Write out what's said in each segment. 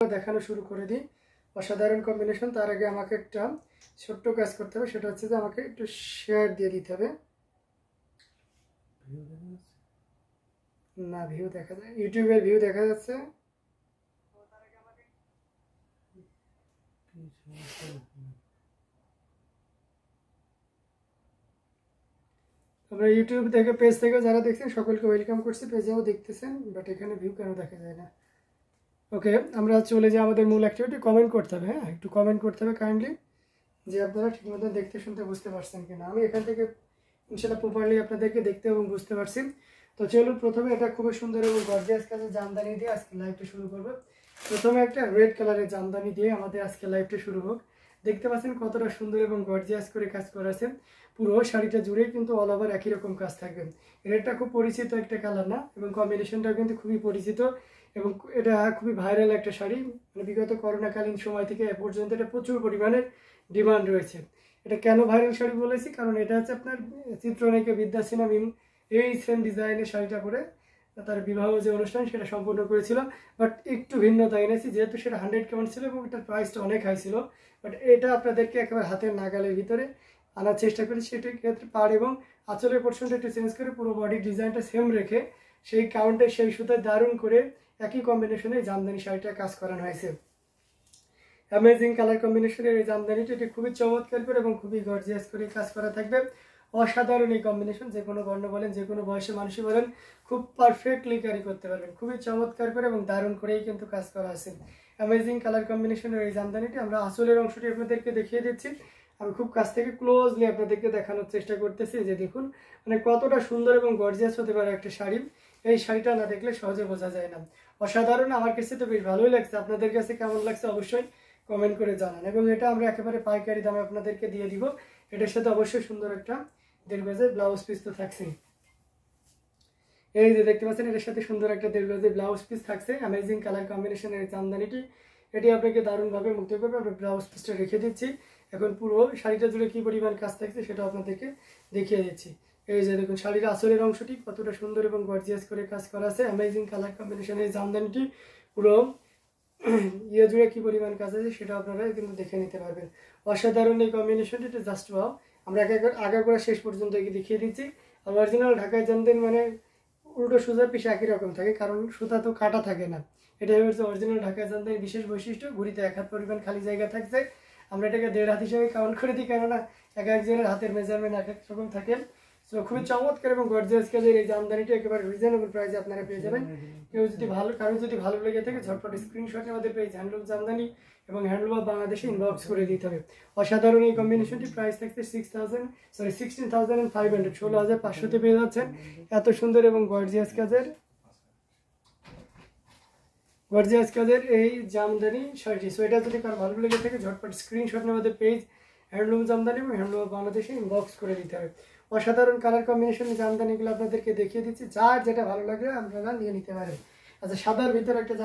দেখানো শুরু করে দিই। অসাধারণ কম্বিনেশন। তার আগে আমাকে একটা ছোট্ট কাজ করতে হবে, সেটা হচ্ছে যে আমাকে একটু শেয়ার দিয়ে দিতে হবে। না, ভিউ দেখা যায়, ইউটিউবের ভিউ দেখা যাচ্ছে। আমরা ইউটিউব থেকে পেজ থেকে যারা দেখছেন সকলকে ওয়েলকাম করছি, পেজেও দেখতেছেন, বাট এখানে ভিউ কেন দেখা যায় না? ওকে, আমরা চলে যাই আমাদের মূল অ্যাক্টিভিটি। কমেন্ট করতে হবে, হ্যাঁ একটু কমেন্ট করতে হবে কাইন্ডলি, যে আপনারা ঠিকমতো দেখতে শুনতে বুঝতে পারছেন কিনা। আমি এখান থেকে ইনশাল্লাহ প্রপারলি আপনাদেরকে দেখতে এবং বুঝতে পারছি। তো চলুন, প্রথমে এটা খুবই সুন্দর এবং গর্জিয়াস কাজের জামদানি দিয়ে আজকে লাইভটা শুরু করবো। প্রথমে একটা রেড কালারের জামদানি দিয়ে আমাদের আজকে লাইভটা শুরু হোক। দেখতে পাচ্ছেন কতটা সুন্দর এবং গর্জিয়াস করে কাজ করা আছে। পুরো শাড়িটা জুড়েই কিন্তু অল ওভার একই রকম কাজ থাকবে। রেডটা খুব পরিচিত একটা কালার না, এবং কম্বিনেশনটাও কিন্তু খুবই পরিচিত, এবং এটা খুবই ভাইরাল একটা শাড়ি। মানে বিগত করোনাকালীন সময় থেকে এ পর্যন্ত এটা প্রচুর পরিমাণে ডিমান্ড রয়েছে। এটা কেন ভাইরাল শাড়ি বলেছি, কারণ এটা হচ্ছে আপনার চিত্রনায়িকা বিদ্যা সিনহা মিম এই সেম ডিজাইনের শাড়িটা পরে তার বিবাহ যে অনুষ্ঠান সেটা সম্পূর্ণ করেছিল। বাট একটু ভিন্নতা এনেছি, যেহেতু সেটা 100 কাউন্ট ছিল এবং এটার প্রাইসটা অনেক হাই ছিল। বাট এটা আপনাদেরকে একেবারে হাতের নাগালের ভিতরে আনার চেষ্টা করি। সেটার ক্ষেত্রে পাড় এবং আঁচলের পোর্শনটা একটু চেঞ্জ করে পুরো বডি ডিজাইনটা সেম রেখে সেই কাউন্টে সেই সুতায় দারুণ করে একই কম্বিনেশনে জামদানি শাড়িটা কাজ করানো হয়েছে। অ্যামেজিং কালার কম্বিনেশনের এই জামদানিটা এটি খুবই চমৎকার করে এবং খুবই গর্জিয়াস করে কাজ করা থাকবে। অসাধারণ এই কম্বিনেশন, যে কোনো বর্ণ বলেন, যে কোনো বয়সের মানুষই বলেন, খুব পারফেক্টলি ক্যারি করতে পারবেন। খুবই চমৎকার করে এবং দারুণ করেই কিন্তু কাজ করা আছে। অ্যামেজিং কালার কম্বিনেশনের এই জামদানিটি আমরা আসলের অংশটি আপনাদেরকে দেখিয়ে দিচ্ছি। আমি খুব কাছ থেকে ক্লোজলি আপনাদেরকে দেখানোর চেষ্টা করতেছি, যে দেখুন মানে কতটা সুন্দর এবং গর্জিয়াস হতে পারে একটা শাড়ি। এই শাড়িটা না দেখলে সহজে বোঝা যায় না। অসাধারণ, আমার কাছে তো বেশ ভালোই লাগছে। আপনাদের কাছে কেমন লাগছে অবশ্যই কমেন্ট করে জানান। এবং এটা আমরা একেবারে পাইকারি দামে আপনাদেরকে দিয়ে দিব। এটার সাথে অবশ্যই সুন্দর একটা 1.5 গজের ব্লাউজ পিস তো থাকছে। এই যে দেখতে পাচ্ছেন, এটার সাথে সুন্দর একটা 1.5 গজের ব্লাউজ পিস থাকছে। অ্যামেজিং কালার কম্বিনেশনের এই জামদানিটি এটি আপনাকে দারুণভাবে মুগ্ধ করবে। আমরা ব্লাউজ পিসটা রেখে দিচ্ছি। এখন পুরো শাড়িটা জুড়ে কি পরিমাণ কাজ থাকছে সেটা আপনাদেরকে দেখিয়ে দিচ্ছি। এই যে দেখুন শাড়ির আঁচলের অংশটি কতটা সুন্দর এবং গর্জিয়াস করে কাজ করা আছে। অ্যামেজিং কালার কম্বিনেশনের এই জামদানিটি পুরো ইয়ে জুড়ে কি পরিমাণ কাজ আছে সেটা আপনারা কিন্তু দেখে নিতে পারবেন। অসাধারণ এই কম্বিনেশনটি, এটা জাস্ট ওয়াও। আমরা আগে করে শেষ পর্যন্ত দেখিয়ে দিচ্ছি। আর অরিজিনাল ঢাকায় জামদানি মানে উল্টো সোজা পিস একই রকম থাকে, কারণ সুতা তো কাটা থাকে না। এটাই হচ্ছে অরিজিনাল ঢাকায় জামদানির বিশেষ বৈশিষ্ট্য। ঘুরিতে 1 হাত পরিমাণ খালি জায়গা থাকছে। আমরা এটাকে 1.5 হাত হিসেবে কাউন্ট করে দিই, কেননা একজনের হাতের মেজারমেন্ট এক রকম থাকে। সো খুবই চমৎকার এবং গর্জিয়াস কাজের এই জামদানিটি একেবারে রিজনেবল প্রাইসে আপনারা পেয়ে যাবেন। কারো যদি ভালো লেগে থাকে ঝটপট স্ক্রিনশট আমাদের পেজ হ্যান্ডলুম জামদানি এবং হ্যান্ডলুম অফ বাংলাদেশে ইনবক্স করে দিতে হবে। অসাধারণ এই কম্বিনেশনটি প্রাইস থাকছে 16,500 16,500-তে পেয়ে যাচ্ছেন। এত সুন্দর এবং গর্জিয়াস কাজের এই জামদানি শাড়িটি। সো এটা যদি কারো ভালো লেগে থাকে ঝটপট স্ক্রিনশট নিয়ে আমাদের পেজ হ্যান্ডলুম জামদানি এবং হ্যান্ডলুম অফ বাংলাদেশে ইনবক্স করে দিতে হবে। অসাধারণ কালার কম্বিনেশনের জামদানিগুলো আপনাদেরকে দেখিয়ে দিচ্ছি। যার যেটা ভালো লাগে আপনারা নিয়ে নিতে পারেন। আচ্ছা, সাদার ভিতরে একটা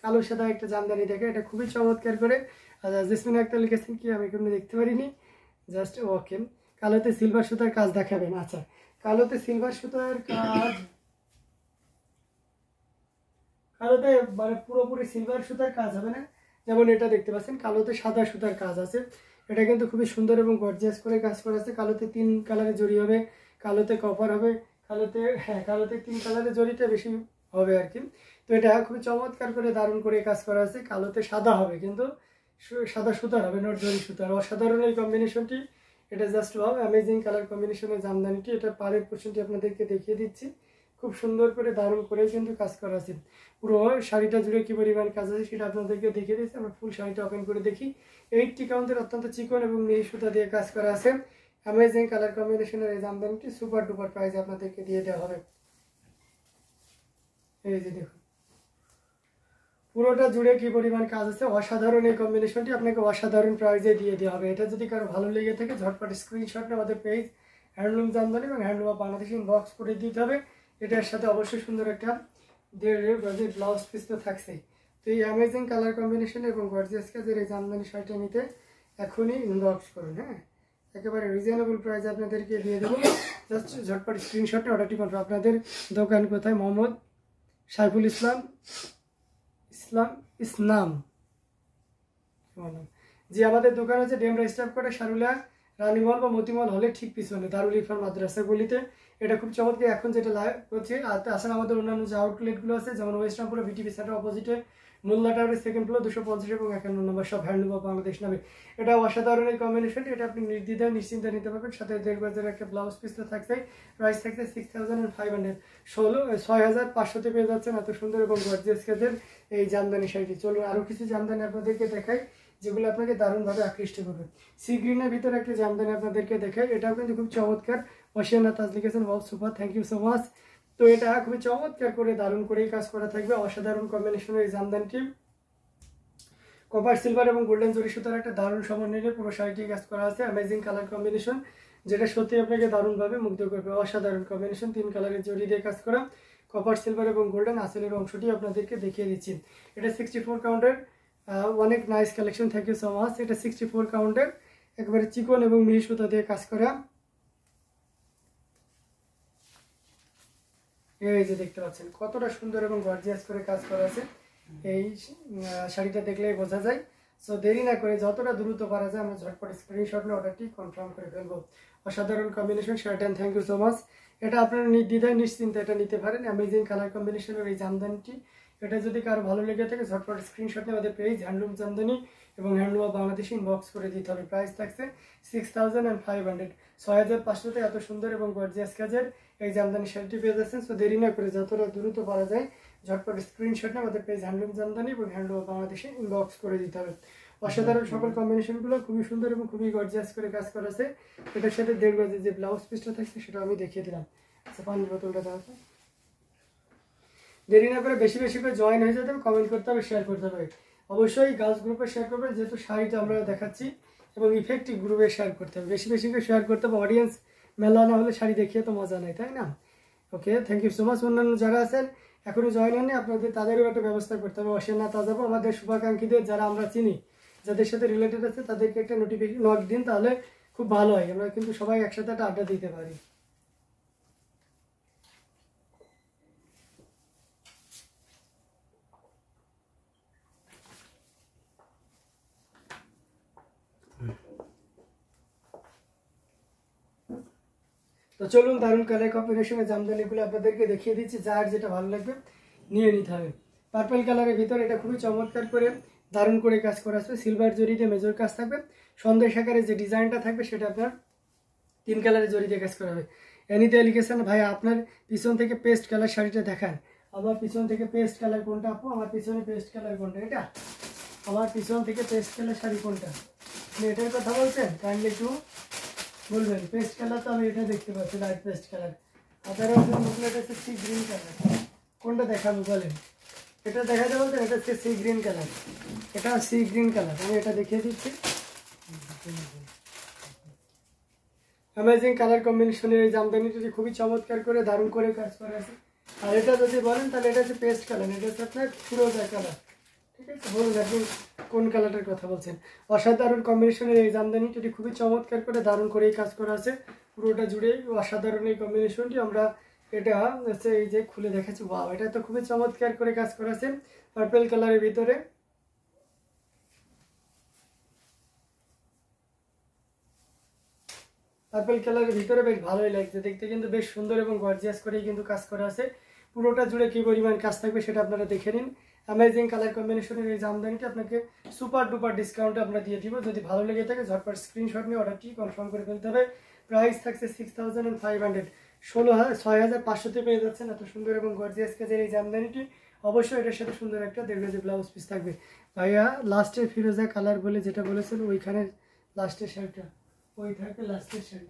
কালো সাদা একটা জামদানি দেখে, এটা খুবই চমৎকার করে। আচ্ছা, জেসমিন একটা লিখেছেন কি আমি কোনো দেখতে পারিনি, জাস্ট ওকে। কালোতে সিলভার সুতার কাজ দেখাবেন। আচ্ছা, কালোতে সিলভার সুতার কাজ, কালোতে মানে পুরোপুরি সিলভার সুতার কাজ হবে না। যেমন এটা দেখতে পাচ্ছেন কালোতে সাদা সুতার কাজ আছে। এটা কিন্তু খুবই সুন্দর এবং গর্জিয়াস করে কাজ করা আছে। কালোতে 3 কালারে জড়ি হবে, কালোতে কপার হবে, কালোতে 3 কালারের জড়িটা বেশি হবে আর কি। তো এটা খুবই চমৎকার করে দারুণ করে কাজ করা আছে। কালোতে সাদা হবে, কিন্তু সাদা সুতার হবে, নট জড়ি সুতার। অসাধারণ এই কম্বিনেশনটি, এটা জাস্ট ওয়াও। অ্যামেজিং কালার কম্বিনেশনের জামদানিটি, এটা পাড়ের পোর্শনটি আপনাদেরকে দেখিয়ে দিচ্ছি। খুব সুন্দর করে দারুণ করে কিন্তু কাজ করা আছে। পুরো শাড়িটা জুড়ে কি পরিমাণ কাজ আছে সেটা আপনাদেরকে দেখিয়ে দিচ্ছি। আমরা ফুল শাড়িটা ওপেন করে দেখি। 80 কাউন্টের অত্যন্ত চিকন এবং মিহি সুতা দিয়ে কাজ করা আছে। অ্যামেজিং কালার কম্বিনেশনের এই জামদানিটি সুপার ডুপার প্রাইসে আপনাদেরকে দিয়ে দেওয়া হবে। এই যে দেখুন পুরোটা জুড়ে কি পরিমাণ কাজ আছে। অসাধারণ এই কম্বিনেশনটি আপনাকে অসাধারণ প্রাইসে দিয়ে দেওয়া হবে। এটা যদি কারো ভালো লেগে থাকে ঝটপট স্ক্রিনশট নিয়ে আমাদের পেজ হ্যান্ডলুম জামদানি এবং হ্যান্ডলুম অফ বাংলাদেশে ইনবক্স করে দিতে হবে। এটার সাথে অবশ্যই সুন্দর একটা 1.5 গজের ব্লাউজ পিস তো থাকছেই। তো এই অ্যামেজিং কালার কম্বিনেশন এবং গর্জিয়াস কাজের এই জামদানি শাড়িটা নিতে এখনই ইনবক্স করুন। হ্যাঁ, একেবারে রিজনেবল প্রাইসে আপনাদেরকে দিয়ে দেবো। জাস্ট ঝটপট স্ক্রিনশটে অর্ডারটি করবো। আপনাদের দোকান কোথায়? মোহাম্মদ সাইফুল ইসলাম জি, আমাদের দোকান হচ্ছে ডেমরা স্টাফ কোয়ার্টার, সারুলা রানীমল বা মতিমল হলে ঠিক পিছনে দারুল ইরফান মাদ্রাসা গলিতে। এটা খুব চমৎকার এখন যেটা লাইভ হচ্ছে। আর তাছাড়া আমাদের অন্যান্য যে আউটলেটগুলো আছে, যেমন ওয়েস্ট রামপুরে বিটিপি সেন্টার অপোজিটে মোল্লা টাওয়ারের সেকেন্ড ফ্লোর 250 এবং 51 নম্বর, সব হ্যান্ডলুম অফ বাংলাদেশ নামে। এটা অসাধারণ এই কম্বিনেশনটি, এটা আপনি নির্দ্বিধায় নিশ্চিন্তে নিতে পারবেন। সাথে 1.5 গজের একটা ব্লাউজ পিস তো থাকছেই। প্রাইস থাকছে 6500, 6500 পেয়ে যাচ্ছেন এত সুন্দর এবং গর্জিয়াস কাজের এই জামদানি শাড়িটি। চলুন আরও কিছু জামদানি আপনাদেরকে দেখাই, যেগুলো আপনাকে দারুণভাবে আকৃষ্ট করবে। সি গ্রিনের ভিতরে একটা জামদানি আপনাদেরকে দেখাই, এটাও কিন্তু খুব চমৎকার। ওশিয়ানা তাজ লিখেছেন, wow super, thank you so much. তো এটা খুবই চমৎকার করে দারুণ করেই কাজ করা থাকবে। অসাধারণ কম্বিনেশনের এই জামদানিটি কপার সিলভার এবং গোল্ডেন জরি সুতার একটা দারুণ সমন্বয়ে পুরো শাড়িটি কাজ করা আছে। অ্যামেজিং কালার কম্বিনেশন, যেটা সত্যি আপনাকে দারুণভাবে মুগ্ধ করবে। অসাধারণ কম্বিনেশন, 3 কালারের জরি দিয়ে কাজ করা, কপার সিলভার এবং গোল্ডেন আসলের অংশটি আপনাদেরকে দেখিয়ে দিচ্ছি। এটা 64 কাউন্টের, অনেক nice collection, thank you so much. এটা 64 কাউন্টের, একবারে চিকন এবং মিহি সুতা দিয়ে কাজ করা। এই যে দেখতে পাচ্ছেন কতটা সুন্দর এবং গর্জিয়াস করে কাজ করা আছে। এই শাড়িটা দেখলেই বোঝা যায়। সো দেরি না করে যতটা দ্রুত পারা যায় আমরা ঝটপট স্ক্রিনশট নিয়ে অর্ডারটি কনফার্ম করে ফেলবো। অসাধারণ combination shirt, and thank you so much. এটা আপনারা নির্দ্বিধায় নিশ্চিন্তে এটা নিতে পারেন। অ্যামেজিং কালার কম্বিনেশনের এই জামদানিটি, এটা যদি কারো ভালো লেগে থাকে ঝটপট স্ক্রিনশট নিয়ে আমাদের পেজ হ্যান্ডলুম জামদানি এবং হ্যান্ডলুম অফ বাংলাদেশে ইনবক্স করে দিতে হবে। প্রাইস থাকছে 6500, 6500 এত সুন্দর এবং গর্জিয়াস কাজের এই জামদানি শাড়িটি পেয়ে যাচ্ছেন। সো দেরি না করে যতটা দ্রুত পারা যায় ঝটপট স্ক্রিনশট নিয়ে আমাদের পেজ হ্যান্ডলুম জামদানি এবং হ্যান্ডলুম অফ বাংলাদেশে ইনবক্স করে দিতে হবে। অসাধারণ সকল কম্বিনেশনগুলো খুবই সুন্দর এবং খুবই গর্জিয়াস করে কাজ করা আছে। এটার সাথে 1.5 গজের যে ব্লাউজ পিসটা থাকছে সেটা আমি দেখিয়ে দিলাম। আচ্ছা, পানির বোতলটা দেওয়া আছে। দেরি না করে বেশি বেশি করে জয়েন হয়ে যেতে হবে, কমেন্ট করতে হবে, শেয়ার করতে হবে। অবশ্যই গার্লস গ্রুপে শেয়ার করবে, যেহেতু শাড়িটা আমরা দেখাচ্ছি, এবং ইফেক্টিভ গ্রুপে শেয়ার করতে হবে, বেশি বেশি করে শেয়ার করতে হবে। অডিয়েন্স মেলা না হলে শাড়ি দেখিয়ে তো মজা নেই, তাই না? ওকে, থ্যাংক ইউ সো মাচ। অন্যান্য যারা আছেন এখনও জয়েন হয়নি, আপনাদের তাদেরও একটা ব্যবস্থা করতে হবে। অশিয়ানা তাজাবো আমাদের শুভাকাঙ্ক্ষীদের যারা আমরা চিনি, যাদের সাথে রিলেটেড আছে, তাদেরকে একটা নোটিফিকেশন নক দিন, তাহলে খুব ভালো হয়। আমরা কিন্তু সবাই একসাথে একটা আড্ডা দিতে পারি। তো চলুন দারুণ কালার কম্বিনেশনের জামদানিগুলো আপনাদেরকে দেখিয়ে দিচ্ছি, যার যেটা ভালো লাগবে নিয়ে নিতে হবে। পার্পল কালারের ভিতরে এটা খুবই চমৎকার করে দারুণ করে কাজ করা আছে। সিলভার জরিতে মেজর কাজ থাকবে, সন্দেশ আকারে যে ডিজাইনটা থাকবে সেটা আপনার 3 কালারের জরি দিয়ে কাজ করা হবে। এনিতে লিখেছেন, ভাই আপনার পিছন থেকে পেস্ট কালার শাড়িটা দেখান। আমার পিছন থেকে পেস্ট কালার কোনটা আপু? আমার পিছনে পেস্ট কালার কোনটা? এটা আমার পিছন থেকে পেস্ট কালার শাড়ি কোনটা? আপনি এটার কথা বলছেন? কাইন্ডলি একটু বলবেন। পেস্ট কালার তো আমি এটা দেখতে পাচ্ছি, লাইট পেস্ট কালার। আপনারা এটা হচ্ছে সি গ্রিন কালার। কোনটা দেখাবো বলেন? এটা দেখা যাবে, এটা হচ্ছে সি গ্রিন কালার, এটা সি গ্রিন কালার। আমি এটা দেখিয়ে দিচ্ছি। অ্যামেজিং কালার কম্বিনেশনের এই জামদানিটি খুবই চমৎকার করে দারুণ করে কাজ করা আছে। আর এটা যদি বলেন তাহলে এটা হচ্ছে পেস্ট কালার, এটা হচ্ছে আপনার ফিরোজা কালার। ঠিক আছে, বলুন আপনি কোন কালারটার কথা বলছেন। অসাধারণ কম্বিনেশনের এই জামদানিটি খুবই চমৎকার করে দারুণ করে কাজ করা আছে পুরোটা জুড়ে। অসাধারণ এই কম্বিনেশনটি আমরা এটা হচ্ছে এই যে খুলে দেখাচ্ছি। ওয়াও, এটা তো খুবই চমৎকার করে কাজ করা আছে পার্পল কালারের ভিতরে। পার্পল কালারের ভিতরে বেশ ভালোই লাগছে দেখতে, কিন্তু বেশ সুন্দর এবং গর্জিয়াস করেই কিন্তু কাজ করা আছে। পুরোটা জুড়ে কী পরিমাণ কাজ থাকবে সেটা আপনারা দেখে নিন। অ্যামেজিং কালার কম্বিনেশনের এই জামদানিটা আপনাকে সুপার ডুপার ডিসকাউন্টে আমরা দিয়ে দিব। যদি ভালো লেগে থাকে ঝটপট স্ক্রিনশট নিয়ে অর্ডারটি কনফার্ম করে ফেলতে হবে। প্রাইস থাকছে 6500, 6500 পেয়ে যাচ্ছেন এত সুন্দর এবং গর্জিয়াস কাজের এই জামদানিটি। অবশ্যই এটার সাথে সুন্দর একটা 1.5 গজের ব্লাউজ পিস থাকবে। ভাইয়া লাস্টের ফিরোজা কালার বলে যেটা বলেছেন, ওইখানে লাস্টের শাড়িটা ওই থাকে, লাস্টের শাড়ি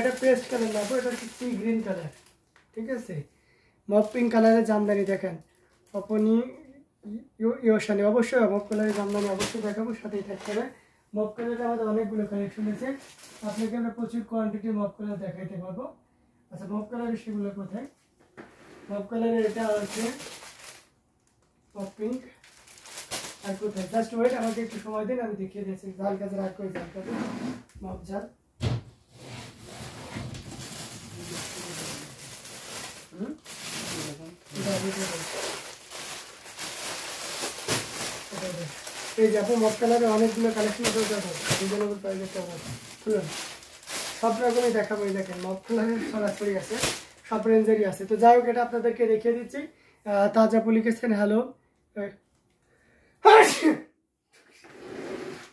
এটা পেস্ট কালার না, এটা হচ্ছে সি গ্রিন কালার। ঠিক আছে, মপ পিঙ্ক কালারের জামদানি দেখেন আপনি ইয়োশানি। অবশ্যই মপ কালারের জামদানি অবশ্যই দেখাবো, সাথেই থাকতে হবে। মপ কালারে আমাদের অনেকগুলো কালেকশন আছে, আপনাকে আমরা প্রচুর কোয়ান্টিটি মপ কালার দেখাইতে পারবো। আচ্ছা, মপ কালারের সেগুলো কোথায়? মপ কালারের এটা আছে মপ পিঙ্ক। আর কোথায়? জাস্ট ওয়েট, আমাকে একটু সময় দিন, আমি দেখিয়ে দিচ্ছি। জাল কাজের আর করে জাল কাজে মপ জাল। এই যে আপনি মফ কালারে অনেকগুলো কালেকশন রিজনেবল প্রাইসে খুলুন, সব রকমই দেখাবো। এই দেখেন মফ কালারের সরাসরি আছে, সব রেঞ্জেরই আছে। তো যাই হোক, এটা আপনাদেরকে দেখিয়ে দিচ্ছি। তাজাপু লিখেছেন হ্যালো,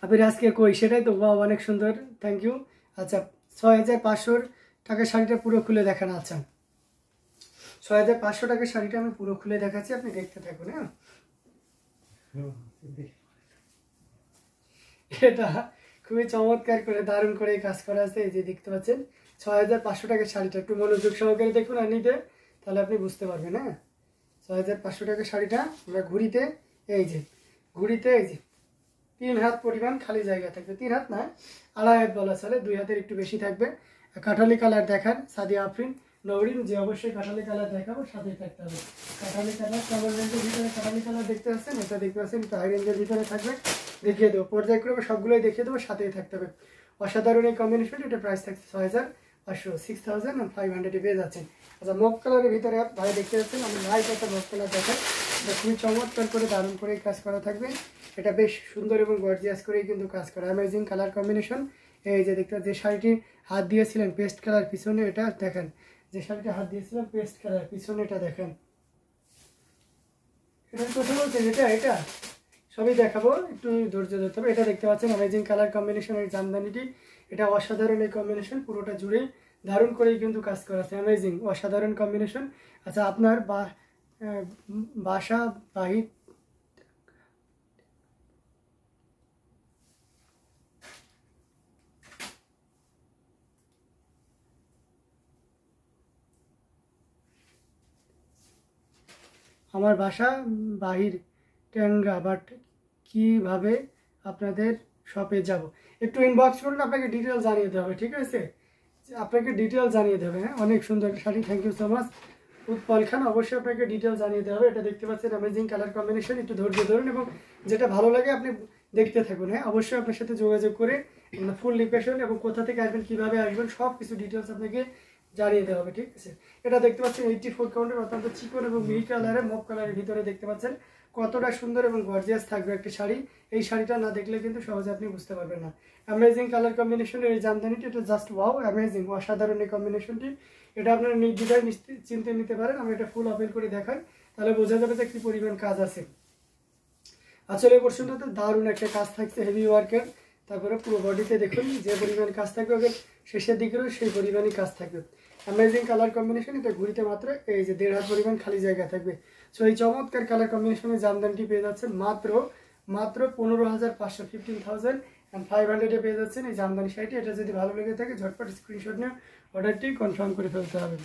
আপনি আজকে কই সেটাই তো, বাহ অনেক সুন্দর, থ্যাংক ইউ। আচ্ছা 6500 টাকার শাড়িটা পুরো খুলে দেখান। আচ্ছা 6500 টাকার শাড়িটা আমি পুরো খুলে দেখাচ্ছি, আপনি দেখতে থাকুন। হ্যাঁ, এটা খুবই চমৎকার করে দারুণ করে কাজ করা আছে। এই যে দেখতে পাচ্ছেন 6500 টাকার শাড়িটা, একটু মনোযোগ সহকারে দেখুন আর নিতে, তাহলে আপনি বুঝতে পারবেন। হ্যাঁ 6500 টাকার শাড়িটা আমরা ঘুড়িতে, এই যে ঘুড়িতে এই যে 3 হাত পরিমাণ খালি জায়গা থাকবে, 3 হাত না 2.5 হাত বলা চলে, 2 হাতের একটু বেশি থাকবে। কাঠালি কালার দেখান সাদিয়া আফরিন নওরিন, যে অবশ্যই কাঠালি কালার দেখাবো, সাথেই থাকতে হবে। কাঠালি কালার কেমন রেঞ্জের ভিতরে কাঠালি কালার দেখতে পাচ্ছেন, এটা দেখতে পাচ্ছেন একটু হাই রেঞ্জের ভিতরে থাকবে, দেখিয়ে দেবো পর্যায়ক্রমে সবগুলোই দেখিয়ে দেবো, সাথেই থাকতে হবে। অসাধারণ এই কম্বিনেশন, এটা প্রাইস থাকছে 6500, 6500 পেয়ে যাচ্ছেন। আচ্ছা মফ কালারের ভিতরে ভাই দেখতে পাচ্ছেন, আমি লাইট একটা মফ কালার দেখাই, এটা খুবই চমৎকার করে দারুণ করে কাজ করা থাকবে। এটা বেশ সুন্দর এবং গর্জিয়াস করেই কিন্তু কাজ করা, অ্যামেজিং কালার কম্বিনেশন। এই যে দেখতে, যে শাড়িটি হাত দিয়েছিলেন পেস্ট কালার, পিছনে এটা দেখেন, যে শাড়িটা হাত দিয়েছিলাম পেস্ট কালার, পিছনে এটা দেখেন, এটার কথা বলছেন, এটা সবই দেখাবো, একটু ধৈর্য ধরতে হবে। এটা দেখতে পাচ্ছেন অ্যামেজিং কালার কম্বিনেশনের জামদানিটি, এটা অসাধারণ এই কম্বিনেশন, পুরোটা জুড়েই দারুণ করেই কিন্তু কাজ করা আছে, অ্যামেজিং অসাধারণ কম্বিনেশন। আচ্ছা আপনার বাসা বাহির আমার বাসা বাহির ট্যাংরা, বাট কীভাবে আপনাদের শপে যাব, একটু ইনবক্স করুন, আপনাকে ডিটেল জানিয়ে দেওয়া হবে, ঠিক আছে? আপনাকে ডিটেল জানিয়ে দেবে। হ্যাঁ অনেক সুন্দর sari, thank you so much Utpal Khan, অবশ্যই আপনাকে ডিটেল জানিয়ে দেওয়া হবে। এটা দেখতে পাচ্ছেন অ্যামেজিং কালার কম্বিনেশন, একটু ধৈর্য ধরুন এবং যেটা ভালো লাগে আপনি দেখতে থাকুন। হ্যাঁ অবশ্যই আপনার সাথে যোগাযোগ করে ফুল লোকেশন এবং কোথা থেকে আসবেন, কীভাবে আসবেন, সব কিছু ডিটেলস আপনাকে জানিয়ে দেওয়া হবে, ঠিক আছে? এটা দেখতে পাচ্ছেন 84 কাউন্টের অত্যন্ত চিকন এবং মিহি কালারের মফ কালারের ভিতরে দেখতে পাচ্ছেন কতটা সুন্দর এবং গর্জিয়াস থাকবে একটা শাড়ি। এই শাড়িটা না দেখলে কিন্তু সহজে আপনি বুঝতে পারবেন না। অ্যামেজিং কালার কম্বিনেশনের এই জামদানিটি, এটা জাস্ট ওয়াও, অ্যামেজিং অসাধারণ এই কম্বিনেশনটি। এটা আপনারা নির্দ্বিধায় চিনতে নিতে পারেন। আমি এটা ফুল ওপেন করে দেখাই, তাহলে বোঝা যাবে যে কি পরিমাণ কাজ আছে। আসলে এই পোর্শনটাতে দারুণ একটা কাজ থাকছে, হেভি ওয়ার্কের। তারপরে পুরো বডিতে দেখুন যে পরিমাণ কাজ থাকবে, ওকে শেষের দিকেও সেই পরিমাণই কাজ থাকবে। অ্যামেজিং কালার কম্বিনেশন, এটা ঘুরিতে মাত্র এই যে 1.5 হাত পরিমাণ খালি জায়গা থাকবে। সো এই চমৎকার কালার কম্বিনেশনের জামদানিটি পেয়ে যাচ্ছেন মাত্র 15,500, 15,500 পেয়ে যাচ্ছেন এই জামদানি শাড়িটি। এটা যদি ভালো লেগে থাকে ঝটপট স্ক্রিনশট নিয়ে অর্ডারটি কনফার্ম করে ফেলতে হবে।